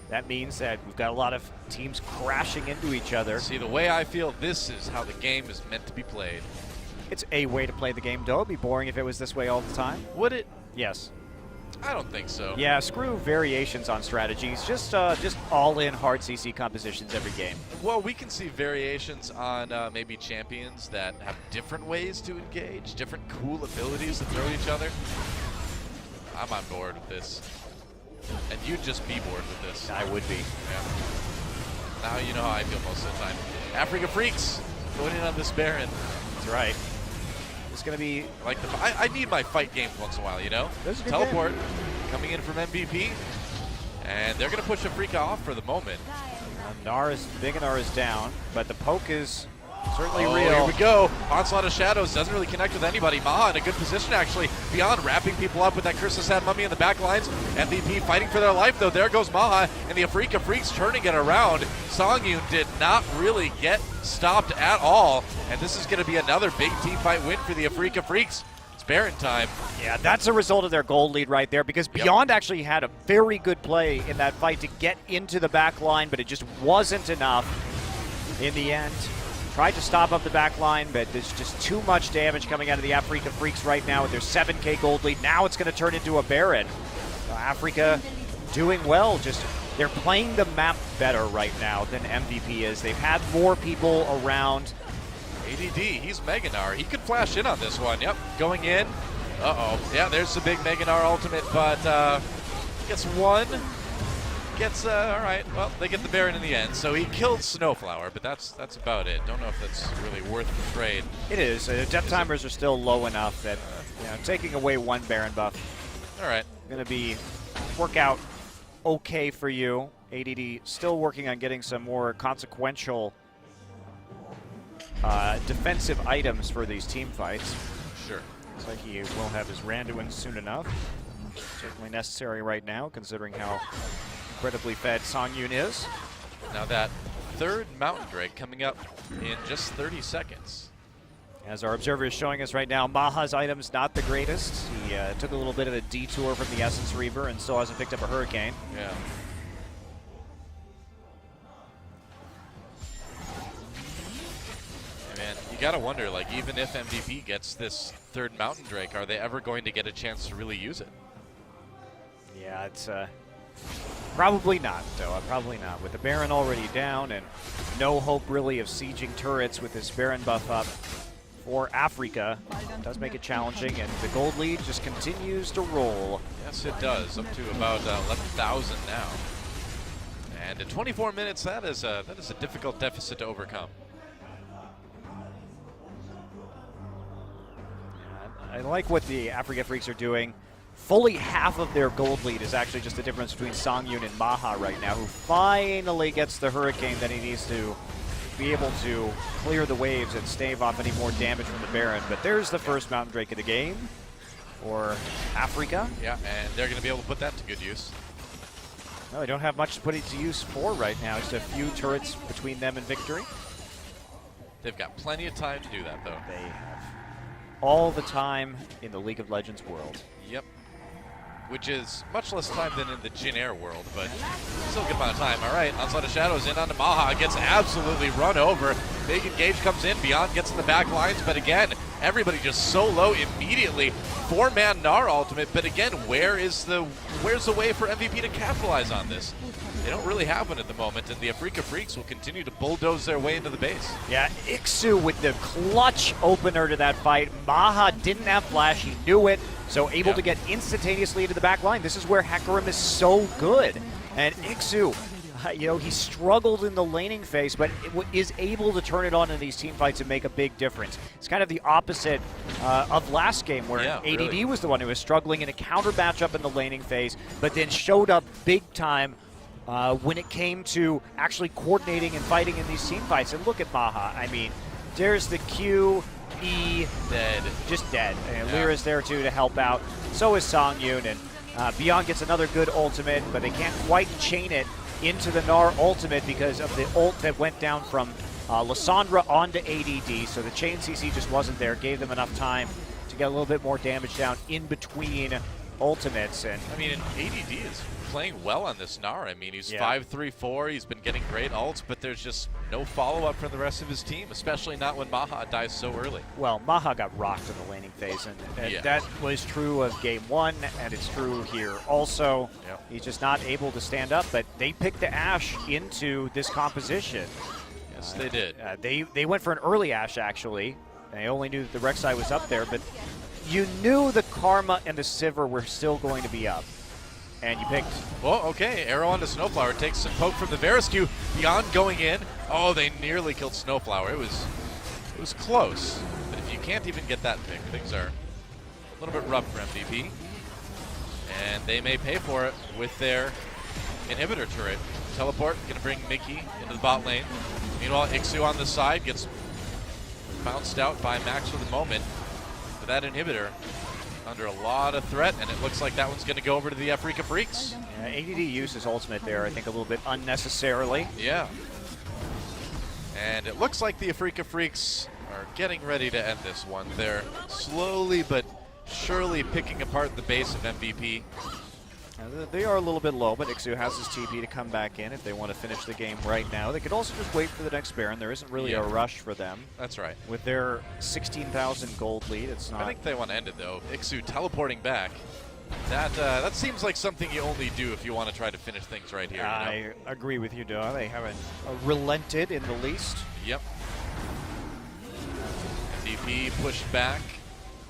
[SPEAKER 1] that means that we've got a lot of teams crashing into each other.
[SPEAKER 2] See, the way I feel, this is how the game is meant to be played.
[SPEAKER 1] It's a way to play the game, though. It'd be boring if it was this way all the time.
[SPEAKER 2] Would it?
[SPEAKER 1] Yes.
[SPEAKER 2] I don't think so.
[SPEAKER 1] Yeah, screw variations on strategies. Just all-in hard CC compositions every game.
[SPEAKER 2] Well, we can see variations on maybe champions that have different ways to engage, different cool abilities to throw at each other. I'm on board with this. And you'd just be bored with this.
[SPEAKER 1] I would be.
[SPEAKER 2] Yeah. Now you know how I feel most of the time. Afreeca Freecs going in on this Baron.
[SPEAKER 1] That's right. It's going to be...
[SPEAKER 2] I need my fight games once in a while, you know? Teleport coming in from MVP. And they're going to push Afreeca off for the moment.
[SPEAKER 1] Big Gnar is down, but the poke is Certainly
[SPEAKER 2] Oh,
[SPEAKER 1] real.
[SPEAKER 2] here we go. Onslaught of Shadows doesn't really connect with anybody. Maha in a good position, actually. Beyond wrapping people up with that Crystal Sad Mummy in the back lines. MVP fighting for their life, though. There goes Maha, and the Afreeca Freecs turning it around. Songyun did not really get stopped at all, and this is going to be another big team fight win for the Afreeca Freecs. It's Baron time.
[SPEAKER 1] Yeah, that's a result of their gold lead right there, because Beyond actually had a very good play in that fight to get into the back line, but it just wasn't enough in the end. Tried to stop up the back line, but there's just too much damage coming out of the Afreeca Freecs right now with their 7K gold lead. Now it's going to turn into a Baron. Afreeca doing well, just they're playing the map better right now than MVP is. They've had more people around.
[SPEAKER 2] ADD, he's Meganar. He could flash in on this one. Yep, going in. Uh-oh. Yeah, there's the big Meganar ultimate, but gets one. Gets, all right, well, they get the Baron in the end. So he killed Snowflower, but that's about it. Don't know if that's really worth the trade.
[SPEAKER 1] It is. Death timers are still low enough that taking away one Baron buff,
[SPEAKER 2] All right.
[SPEAKER 1] going to work out okay for you. ADD still working on getting some more consequential defensive items for these team fights.
[SPEAKER 2] Sure.
[SPEAKER 1] Looks like he will have his Randuin soon enough. Certainly necessary right now, considering how incredibly fed Songyun is.
[SPEAKER 2] Now that third Mountain Drake coming up in just 30 seconds.
[SPEAKER 1] As our observer is showing us right now, Maha's item's not the greatest. He took a little bit of a detour from the Essence Reaver and still hasn't picked up a Hurricane.
[SPEAKER 2] Yeah. Man, you gotta wonder, like, even if MVP gets this third Mountain Drake, are they ever going to get a chance to really use it?
[SPEAKER 1] Yeah, it's probably not, though. Probably not. With the Baron already down and no hope really of sieging turrets with this Baron buff up for Afreeca, it does make it challenging, and the gold lead just continues to roll.
[SPEAKER 2] Yes, it does. Up to about 11,000 now. And in 24 minutes, that is a difficult deficit to overcome.
[SPEAKER 1] I like what the Afreeca Freecs are doing. Fully half of their gold lead is actually just the difference between Songyun and Maha right now, who finally gets the Hurricane that he needs to be able to clear the waves and stave off any more damage from the Baron. But there's the first Mountain Drake of the game for Afreeca.
[SPEAKER 2] Yeah, and they're going to be able to put that to good use.
[SPEAKER 1] No, they don't have much to put it to use for right now. Just a few turrets between them and victory.
[SPEAKER 2] They've got plenty of time to do that, though.
[SPEAKER 1] They have all the time in the League of Legends world.
[SPEAKER 2] Yep. Which is much less time than in the Jin Air world, but still a good amount of time. All right, Onslaught of Shadows in onto Maha, gets absolutely run over. Big engage comes in, Beyond gets in the back lines, but again, everybody just so low immediately. 4-man Gnar ultimate, but again, where's the way for MVP to capitalize on this? They don't really have one at the moment, and the Afreeca Freecs will continue to bulldoze their way into the base.
[SPEAKER 1] Yeah, Ixu with the clutch opener to that fight. Maha didn't have flash, he knew it, so able to get instantaneously into the back line. This is where Hecarim is so good. And Ixu, he struggled in the laning phase, but is able to turn it on in these team fights and make a big difference. It's kind of the opposite of last game, where ADD was the one who was struggling in a counter matchup in the laning phase, but then showed up big time when it came to actually coordinating and fighting in these team fights. And look at Maha. I mean, there's the Q, E,
[SPEAKER 2] dead.
[SPEAKER 1] Just dead. And Lyra's there too to help out. So is Songyun, and Beyond gets another good ultimate, but they can't quite chain it into the Gnar ultimate because of the ult that went down from Lissandra onto ADD. So the chain CC just wasn't there. Gave them enough time to get a little bit more damage down in between ultimates. And
[SPEAKER 2] I mean, ADD is playing well on this Gnar. I mean, he's 5-3-4. He's been getting great ults, but there's just no follow-up from the rest of his team, especially not when Maha dies so early.
[SPEAKER 1] Well, Maha got rocked in the laning phase, and that was true of game one, and it's true here also. He's just not able to stand up, but they picked the Ashe into this composition.
[SPEAKER 2] Yes, they did.
[SPEAKER 1] They went for an early Ashe, actually. They only knew that the Rek'Sai was up there, but you knew the Karma and the Sivir were still going to be up. And you picked.
[SPEAKER 2] Well, okay. Arrow onto Snowflower. Takes some poke from the Veriscue. Beyond going in. Oh, they nearly killed Snowflower. It was close. But if you can't even get that pick, things are a little bit rough for MVP. And they may pay for it with their inhibitor turret. Teleport, going to bring Mickey into the bot lane. Meanwhile, Ixu on the side gets bounced out by Max for the moment. But that inhibitor under a lot of threat, and it looks like that one's going to go over to the Afreeca Freecs.
[SPEAKER 1] Yeah, ADD used his ultimate there, I think a little bit unnecessarily.
[SPEAKER 2] Yeah. And it looks like the Afreeca Freecs are getting ready to end this one. They're slowly but surely picking apart the base of MVP.
[SPEAKER 1] They are a little bit low, but Ixu has his TP to come back in if they want to finish the game right now. They could also just wait for the next Baron. There isn't really a rush for them.
[SPEAKER 2] That's right.
[SPEAKER 1] With their 16,000 gold lead, it's not...
[SPEAKER 2] I think they want to end it, though. Ixu teleporting back. That seems like something you only do if you want to try to finish things right here.
[SPEAKER 1] I agree with you, Doa. They haven't relented in the least.
[SPEAKER 2] Yep. MVP pushed back,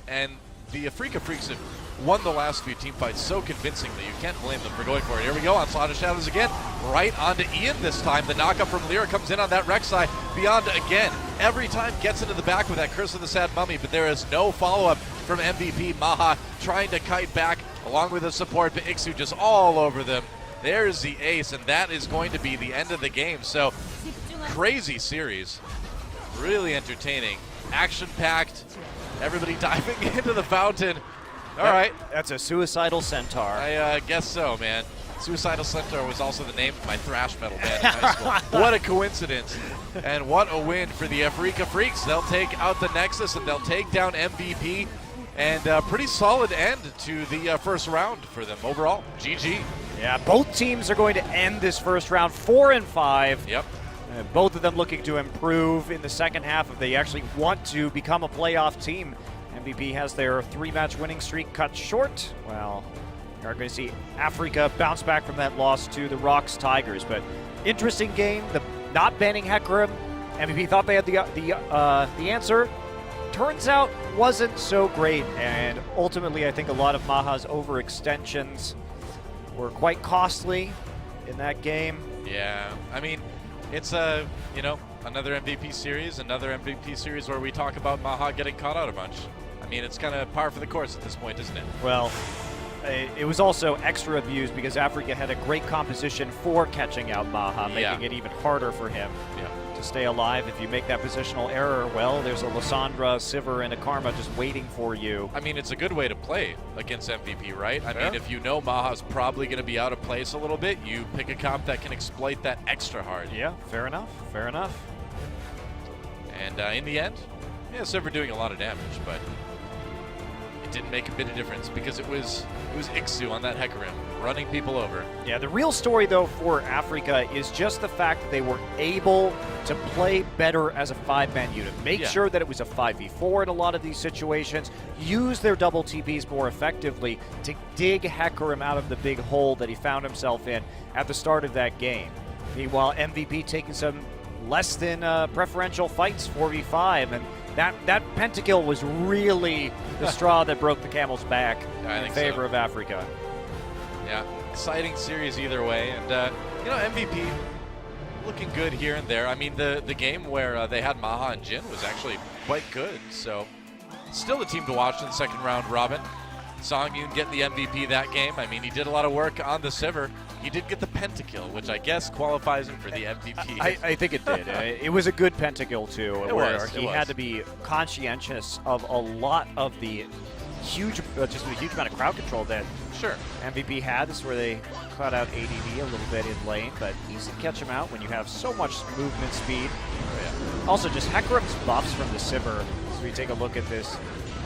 [SPEAKER 2] and the Afreeca Freecs have won the last few team fights so convincingly, you can't blame them for going for it. Here we go, Onslaught of Shadows again, right onto Ian this time. The knockup from Lyra comes in on that Rek'Sai. Beyond again, every time gets into the back with that Curse of the Sad Mummy, but there is no follow-up from MVP. Maha trying to kite back along with the support, but Ixu just all over them. There's the ace, and that is going to be the end of the game. So, crazy series, really entertaining, action-packed, everybody diving into the fountain. All right.
[SPEAKER 1] That's a Suicidal Centaur.
[SPEAKER 2] I guess so, man. Suicidal Centaur was also the name of my thrash metal band in high school. What a coincidence. And what a win for the Afreeca Freecs. They'll take out the Nexus and they'll take down MVP. And pretty solid end to the first round for them overall. GG.
[SPEAKER 1] Yeah, both teams are going to end this first round 4-5.
[SPEAKER 2] Yep.
[SPEAKER 1] Both of them looking to improve in the second half if they actually want to become a playoff team. MVP has their 3-match winning streak cut short. Well, you're going to see Afreeca bounce back from that loss to the Rocks Tigers. But interesting game. The not banning Hecarim. MVP thought they had the answer. Turns out wasn't so great. And ultimately, I think a lot of Maha's overextensions were quite costly in that game.
[SPEAKER 2] Yeah, I mean, it's another MVP series where we talk about Maha getting caught out a bunch. I mean, it's kind of par for the course at this point, isn't it?
[SPEAKER 1] Well, it was also extra abused because Afreeca had a great composition for catching out Maha, making it even harder for him to stay alive. If you make that positional error, well, there's a Lissandra, Sivir, and a Karma just waiting for you.
[SPEAKER 2] I mean, it's a good way to play against MVP, right? I mean, if you know Maha's probably going to be out of place a little bit, you pick a comp that can exploit that extra hard.
[SPEAKER 1] Yeah, fair enough, fair enough.
[SPEAKER 2] And in the end, Sivir doing a lot of damage, but it didn't make a bit of difference because it was Ixu on that Hecarim running people over.
[SPEAKER 1] Yeah, the real story though for Afreeca is just the fact that they were able to play better as a 5-man unit. Make sure that it was a 5v4 in a lot of these situations. Use their double TPs more effectively to dig Hecarim out of the big hole that he found himself in at the start of that game. Meanwhile, MVP taking some less than preferential fights 4v5, and that pentakill was really the straw that broke the camel's back in favor of Afreeca.
[SPEAKER 2] Yeah, exciting series either way, and MVP looking good here and there. I mean, the game where they had Maha and Jhin was actually quite good, so still the team to watch in the second round robin. Songyun getting the MVP that game. I mean, he did a lot of work on the Sivir. He did get the pentakill, which I guess qualifies him for the MVP.
[SPEAKER 1] I think it did. It was a good pentakill, too.
[SPEAKER 2] He
[SPEAKER 1] had to be conscientious of a lot of the huge amount of crowd control that MVP had. This is where they cut out ADD a little bit in lane, but easy to catch him out when you have so much movement speed. Also, just Hecarim's buffs from the Sivir. So we take a look at this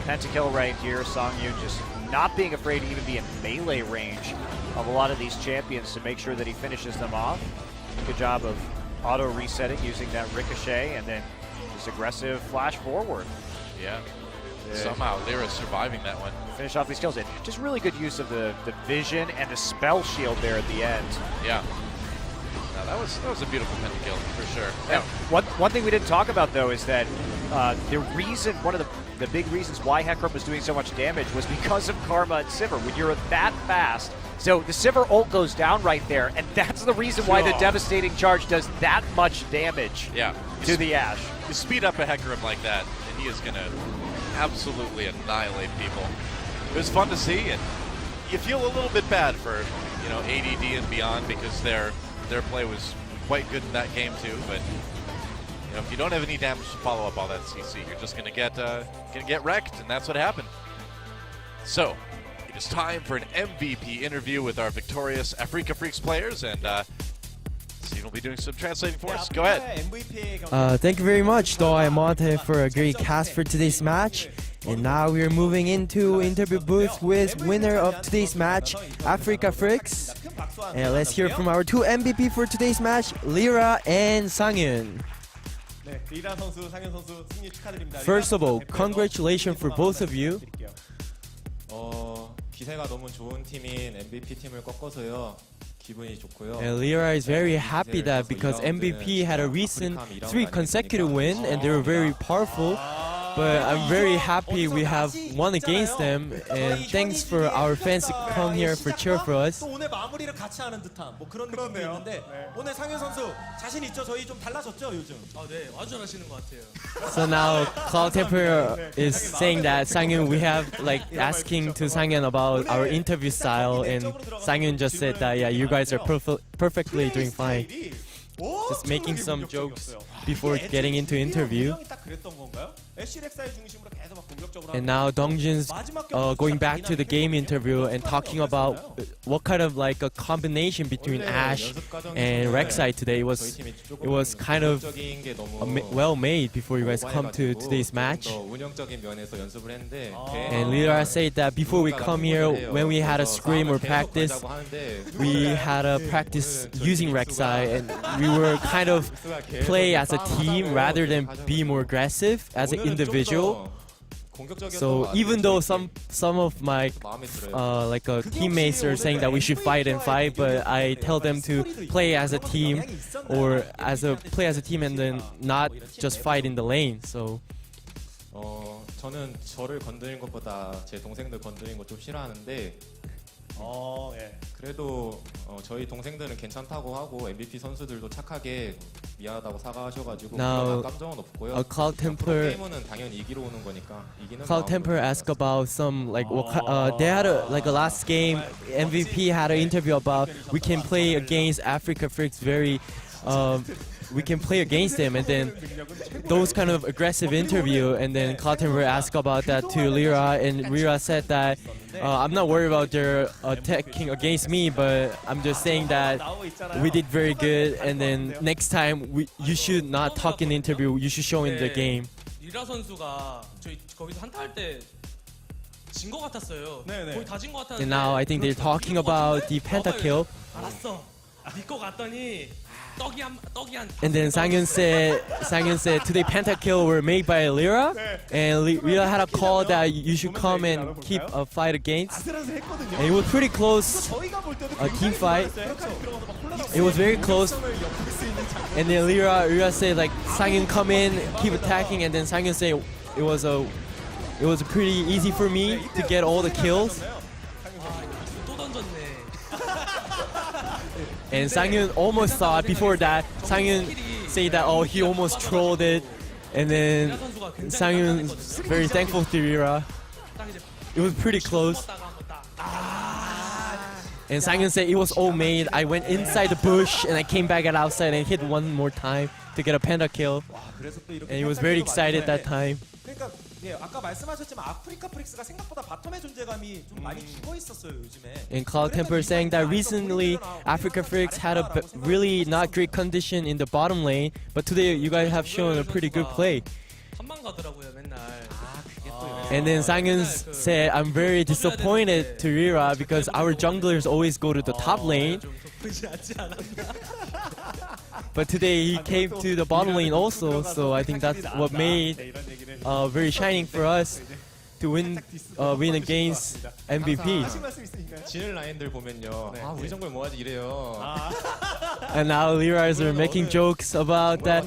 [SPEAKER 1] pentakill right here. Songyun just not being afraid to even be in melee range of a lot of these champions to make sure that he finishes them off. Good job of auto resetting using that ricochet and then just aggressive flash forward.
[SPEAKER 2] Yeah. Somehow Lyra surviving that one.
[SPEAKER 1] Finish off these kills. And just really good use of the vision and the spell shield there at the end.
[SPEAKER 2] Yeah. No, that was a beautiful pentakill for sure.
[SPEAKER 1] Yeah. One thing we didn't talk about though is that one of the big reasons why Hecarim was doing so much damage was because of Karma and Sivir. When you're that fast, so the Sivir ult goes down right there, and that's the reason why the devastating charge does that much damage to the Ashe.
[SPEAKER 2] You speed up a Hecarim like that, and he is going to absolutely annihilate people. It was fun to see, and you feel a little bit bad for ADD and beyond because their play was quite good in that game too. But You know, if you don't have any damage to follow up all that CC, you're just gonna get wrecked, and that's what happened. So, it is time for an MVP interview with our victorious Afreeca Freecs players, and Steve will be doing some translating for us. Go ahead.
[SPEAKER 3] Thank you very much, Doa and Monte, for a great cast for today's match. And now we're moving into interview booth with winner of today's match, Afreeca Freecs. And let's hear from our two MVP for today's match, Lira and Sangyun. First of all, congratulations for both of you.
[SPEAKER 4] 기세가 너무 좋은 팀인 MVP 팀을 꺾어서요. 기분이 좋고요.
[SPEAKER 3] And Lira is very happy that because MVP had a recent 3 consecutive win and they were very powerful. But I'm very happy we have won against them, and thanks for our fans to come here for cheer for us.
[SPEAKER 5] 또 오늘 마무리를 같이 하는 듯한 뭐 그런 느낌이 있는데 오늘 상윤 선수 자신 있죠? 저희 좀 달라졌죠 요즘?
[SPEAKER 6] 네, 아주 잘하시는 것 같아요.
[SPEAKER 3] So now Cloud Temper is saying that Sangyun, we have like asking to Sangyun about our interview style, and Sangyun just said that yeah, you guys are perfectly doing fine. Just making some jokes before getting into interview. And now Dongjin's going back to the game interview and talking about what kind of like a combination between Ashe and Rek'Sai today. It was kind of well made before you guys come to today's match. And Lira said that before we come here, when we had a scrim or practice, we had a practice using Rek'Sai, and we were kind of play as a team rather than be more aggressive as an individual. So even though some of my teammates are saying that we should fight and fight, but I tell them to play as a team or play as a team and then not just fight in the lane. So
[SPEAKER 4] 저는 저를 건드린 것보다 제 동생들 건드린 거 좀 싫어하는데 그래도 저희 동생들은 괜찮다고 하고 MVP 선수들도 착하게 미안하다고 사과하셔가지고 감정은 없고요.
[SPEAKER 3] Cloud Temper
[SPEAKER 4] 게임은 당연히 이기러 오는 거니까 이기는
[SPEAKER 3] Cloud Temper asked about some like they had a last game MVP had an interview about we can play against Afreeca Freecs very we can play against them, and then those kind of aggressive interview, and then Cloud Temper asked about that to Lira, and Lira said that I'm not worried about their attacking against me, but I'm just saying that we did very good, and then next time you should not talk in the interview, you should show in the game.
[SPEAKER 6] 리라 선수가 저희 거기서 한타 할 때 진 것 같았어요. 거의 다 진 것 같았는데.
[SPEAKER 3] And now I think they're talking about the pentakill.
[SPEAKER 6] 알았어. 니거 갔더니
[SPEAKER 3] And then Sangyun said today pentakill were made by Lira, and Lira had a call that you should come and keep a fight against. And it was pretty close, a team fight. It was very close. And then Lira said like Sangyun come in, keep attacking, and then Sangyun said it was pretty easy for me to get all the kills.
[SPEAKER 6] 또 던졌네.
[SPEAKER 3] And Sangyun almost thought before that, Sangyun said that he almost trolled it, and then Sangyun's very thankful to Lira. It was pretty close. And Sangyun said it was all made. I went inside the bush and I came back at outside and hit one more time to get a pentakill. And he was very excited that time.
[SPEAKER 5] 아까 말씀하셨지만 아프리카 프릭스가 생각보다 바텀의 존재감이 좀 많이 죽어 있었어요 요즘에.
[SPEAKER 3] And Cloud Temper saying that recently Afreeca Freecs had a really not great condition in the bottom lane, but today you guys have shown a pretty good play.
[SPEAKER 6] 한방 가더라고요 맨날.
[SPEAKER 3] And then Sangyun said, I'm very disappointed to Lira because our junglers always go to the top lane. But today he came to the bottom lane also, so I think that's what made very shining for us to win against MVP.
[SPEAKER 4] 지는 라인들 보면요. 우리 정글 뭐하지 이래요.
[SPEAKER 3] And now Liras are making jokes about that.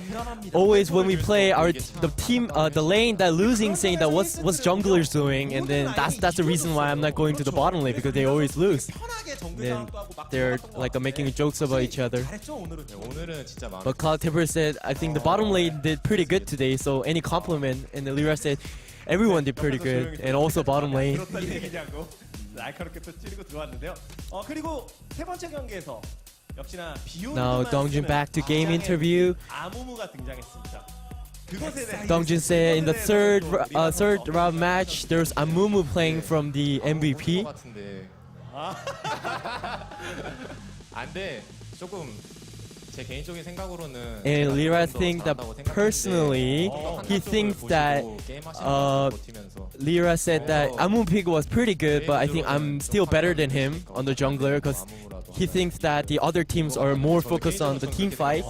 [SPEAKER 3] Always when we play the lane that losing, saying that what's junglers doing, and then that's the reason why I'm not going to the bottom lane because they always lose. Then they're like making jokes about each other.
[SPEAKER 4] 오늘은 진짜 많아.
[SPEAKER 3] But Cloud Temper said, I think the bottom lane did pretty good today. So any compliment, and the Lira said, everyone did pretty good, and also bottom lane.
[SPEAKER 5] 날카롭게 또 찌르고 들어왔는데요. 그리고 세 번째 경기에서 역시나 비오는
[SPEAKER 3] Now Dongjun back to game interview.
[SPEAKER 5] 아무무가 등장했습니다. 그것에 대한
[SPEAKER 3] Dongjun said in the third round match, there's Amumu playing from the MVP.
[SPEAKER 4] 안돼 조금 제 개인적인 생각으로는
[SPEAKER 3] And Lira think that personally, he thinks that Lira said that Amumu pick was pretty good, but I think I'm still better than him on the jungler because he thinks that the other teams are more focused on the team fight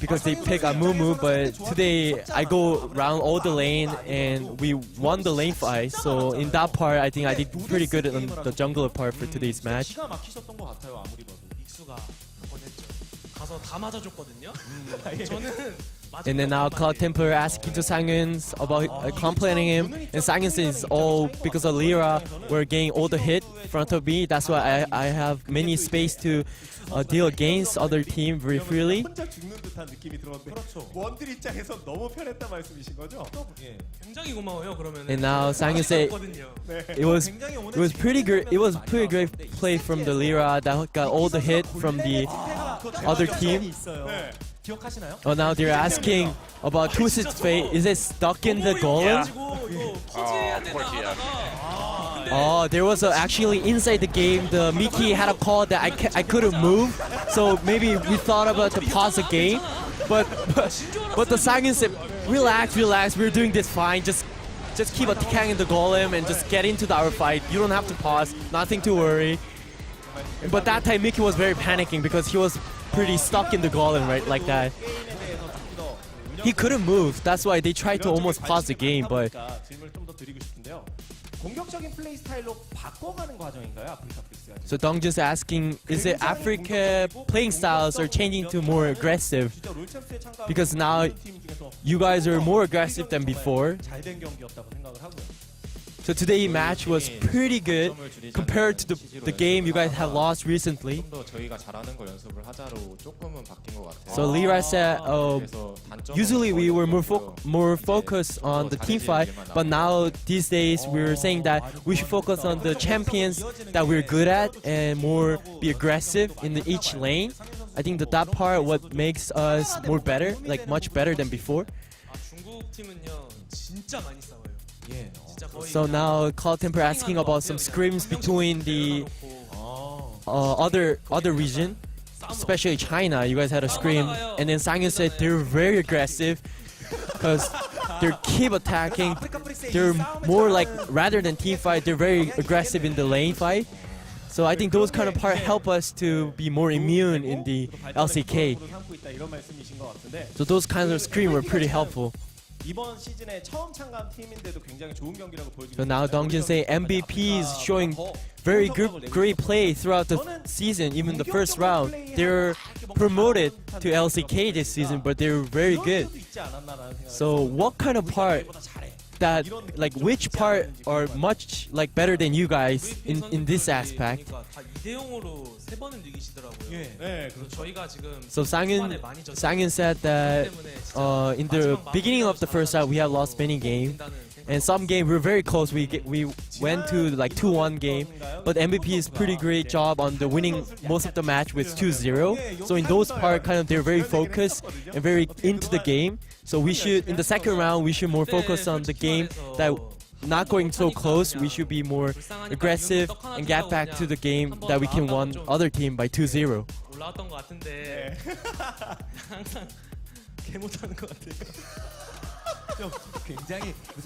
[SPEAKER 3] because they pick Amumu. But today I go around all the lane and we won the lane fight. So in that part, I think I did pretty good on the jungler part for today's match.
[SPEAKER 5] 기가 막히셨던 것 같아요. 아무리 봐도.
[SPEAKER 6] 믹수가 한번 했죠. 가서 다 맞아줬거든요. 저는
[SPEAKER 3] And then now Cloud Temper asking to Sangyun about complaining him, and Sangyun says, "Oh, because of Lira, we're getting all the hit in front of me. That's why I have many space to deal against other team very freely."
[SPEAKER 5] 혼자 죽는 듯한 느낌이 들었는데 원딜 입장에서 너무 편했단 말씀이신 거죠?
[SPEAKER 6] 굉장히 고마워요. 그러면.
[SPEAKER 3] And now Sangyun said it was pretty good. It was pretty great play from the Lira that got all the hit from the other team.
[SPEAKER 5] 기억하시나요?
[SPEAKER 3] Oh, now they're asking about Twisted Fate. Is it stuck in the golem? Oh, there was actually inside the game, the Mickey had a call that I couldn't move, so maybe we thought about to pause the game, but the Sangyun said, relax, we're doing this fine, just keep attacking the golem and just get into our fight. You don't have to pause, nothing to worry. But that time Mickey was very panicking because he was pretty stuck in the golem, right, like that. He couldn't move. That's why they tried to almost pause the game, but
[SPEAKER 5] 질문을 좀 더 드리고 싶은데요. 공격적인 플레이 스타일로 바꿔가는 과정인가요, 아프리카 프릭스가?
[SPEAKER 3] so Dongjun's asking, is it Africa playing styles are changing to more aggressive?
[SPEAKER 5] 진짜 롤챔스에 참가한
[SPEAKER 3] Because now
[SPEAKER 5] 팀 중에서
[SPEAKER 3] you guys are more aggressive than before.
[SPEAKER 5] 잘된 경기였다고 생각을 하고요.
[SPEAKER 3] So today's match was pretty good compared to the game you guys have lost recently.
[SPEAKER 4] 좀더 저희가 잘하는 거 연습을 하자로 조금은 바뀐 것 같아요.
[SPEAKER 3] So Lira said,
[SPEAKER 4] 그래서 단점은
[SPEAKER 3] usually we were more
[SPEAKER 4] 거리고
[SPEAKER 3] focused on the team fight, but now these days we're saying that we should focus on the champions that we're good at and more be aggressive in each lane. I think that part what makes us more better, like much better than before.
[SPEAKER 6] 중국 팀은요 진짜 많이 싸워요.
[SPEAKER 5] 예.
[SPEAKER 6] 진짜 거의.
[SPEAKER 3] So now Cloud Temper asking about some scrims between the other region, especially China. You guys had a scrim, and then Sangyun said they're very aggressive because they keep attacking. They're more like rather than team fight, they're very aggressive in the lane fight. So I think those kind of part help us to be more immune in the LCK.
[SPEAKER 5] 삼고 있다 이런 말씀이신 것 같은데.
[SPEAKER 3] So those kinds of scrim were pretty helpful.
[SPEAKER 5] 이번 시즌에 처음 참가한 팀인데도 굉장히 좋은 경기라고 보여주고
[SPEAKER 3] So now Dongjun say MVP is showing very great play throughout the season, even the first round. They're promoted to LCK this season, but they're very good. So what kind of part that, like which part are much like better than you guys in this aspect?
[SPEAKER 6] 다 2대0으로 세 번을 이기시더라고요.
[SPEAKER 5] 네,
[SPEAKER 6] 그래서 저희가 지금
[SPEAKER 3] So
[SPEAKER 6] 초반에 많이
[SPEAKER 3] Sangyun said that in the beginning of the first round we have lost many games. And some game we're very close. We went to like 2-1 game, but MVP is pretty great job on the winning most of the match with 2-0. So in those part, kind of they're very focused and very into the game. So we should in the second round we should more focus on the game that not going so close. We should be more aggressive and get back to the game that we can win other team by 2-0.
[SPEAKER 6] 올라왔던 것 같은데 항상 개 못하는 것 같아요.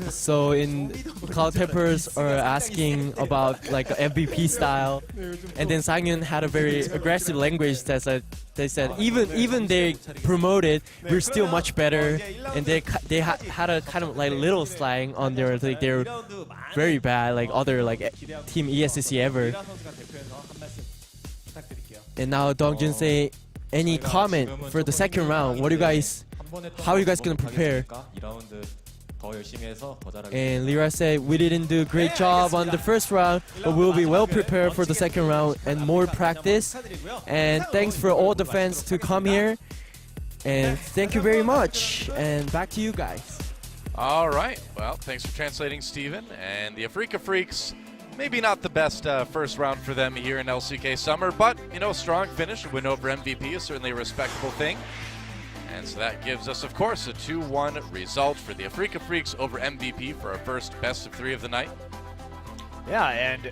[SPEAKER 3] So in Cloud Peppers are asking about like MVP style, and then Sangyun had a very aggressive language that said they said even they promoted we're still much better, and they had a kind of like little slang on their like they're very bad like other like team ESC ever. And now Dongjun say any comment for the second round? What do you guys? How are you guys gonna prepare? And Lira said we didn't do a great job on the first round, but we'll be well prepared for the second round and more practice. And thanks for all the fans to come here. And thank you very much. And back to you guys.
[SPEAKER 2] All right. Well, thanks for translating, Steven. And the Afreeca Freecs maybe not the best first round for them here in LCK Summer, but, you know, strong finish, a win over MVP is certainly a respectable thing. And so that gives us, of course, a 2-1 result for the Afreeca Freecs over MVP for our first best of 3 of the night.
[SPEAKER 1] Yeah, and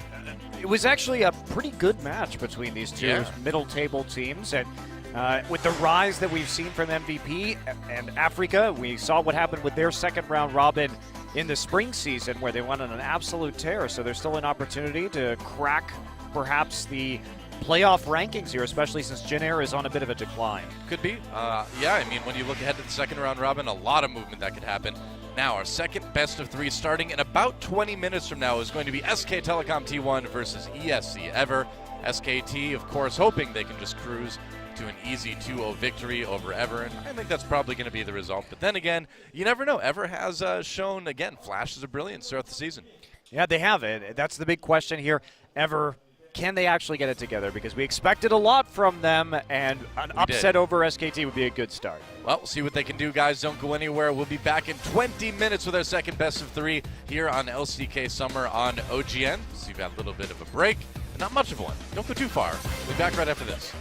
[SPEAKER 1] it was actually a pretty good match between these two middle table teams. And with the rise that we've seen from MVP and Afreeca, we saw what happened with their second round robin in the spring season where they went on an absolute tear. So there's still an opportunity to crack perhaps the playoff rankings here, especially since Jin Air is on a bit of a decline.
[SPEAKER 2] Could be. Yeah, I mean, when you look ahead to the second round robin, a lot of movement that could happen. Now, our second best of 3 starting in about 20 minutes from now is going to be SK Telecom T1 versus ESC Ever. SKT, of course, hoping they can just cruise to an easy 2-0 victory over Ever, and I think that's probably going to be the result. But then again, you never know. Ever has shown, again, flashes of brilliance throughout the season.
[SPEAKER 1] Yeah, they have it. That's the big question here. Ever, can they actually get it together? Because we expected a lot from them, and an upset over SKT would be a good start.
[SPEAKER 2] Well, we'll see what they can do, guys. Don't go anywhere. We'll be back in 20 minutes with our second best of 3 here on LCK Summer on OGN. So you've got a little bit of a break, but not much of one. Don't go too far. We'll be back right after this.